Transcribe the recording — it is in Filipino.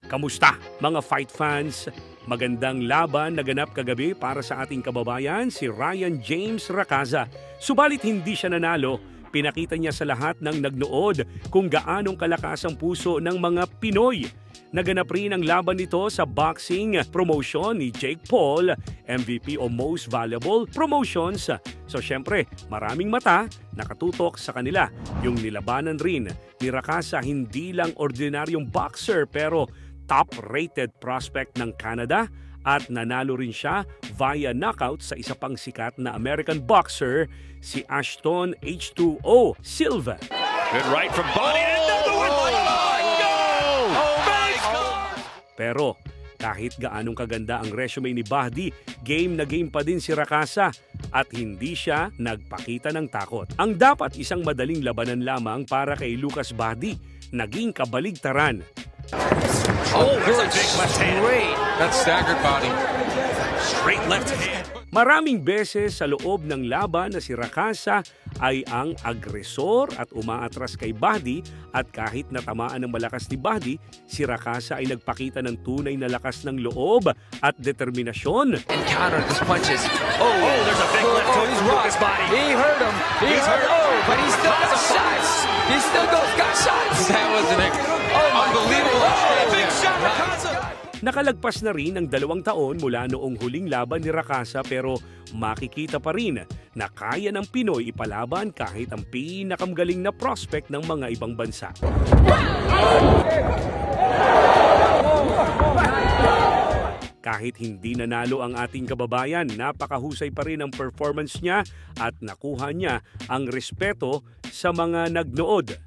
Kamusta mga fight fans? Magandang laban naganap kagabi para sa ating kababayan si Ryan James Racaza. Subalit hindi siya nanalo. Pinakita niya sa lahat ng nagnood kung gaanong kalakas ang puso ng mga Pinoy. Naganap rin ang laban nito sa boxing promotion ni Jake Paul, MVP o Most Valuable Promotions. So syempre, maraming mata nakatutok sa kanila. Yung nilabanan rin ni Racaza hindi lang ordinaryong boxer pero top-rated prospect ng Canada at nanalo rin siya via knockout sa isa pang sikat na American boxer, si Ashton H2O Silva. Good right from Body. Another one! Oh my God! Oh my God! Pero kahit gaanong kaganda ang resume ni Bahdi, game na game pa din si Racaza at hindi siya nagpakita ng takot. Ang dapat isang madaling labanan lamang para kay Lucas Bahdi, naging kabaligtaran. Oh, there's a big left hand. That staggered body. Straight left hand. Maraming beses sa loob ng laban na si Racaza ay ang agresor at umaatras kay Bahdi at kahit natamaan ng malakas ni Bahdi, si Racaza ay nagpakita ng tunay na lakas ng loob at determinasyon. And countered his punches. Oh, there's a big left hook from Lucas Body. He hurt him. He's hurt. Oh, but he still got shots. He still got shots. That was an unbelievable exchange. Big shot, Racaza. Nakalagpas na rin ang 2 taon mula noong huling laban ni Racaza pero makikita pa rin na kaya ng Pinoy ipalaban kahit ang pinakamagaling na prospect ng mga ibang bansa. Kahit hindi nanalo ang ating kababayan, napakahusay pa rin ang performance niya at nakuha niya ang respeto sa mga nagnood.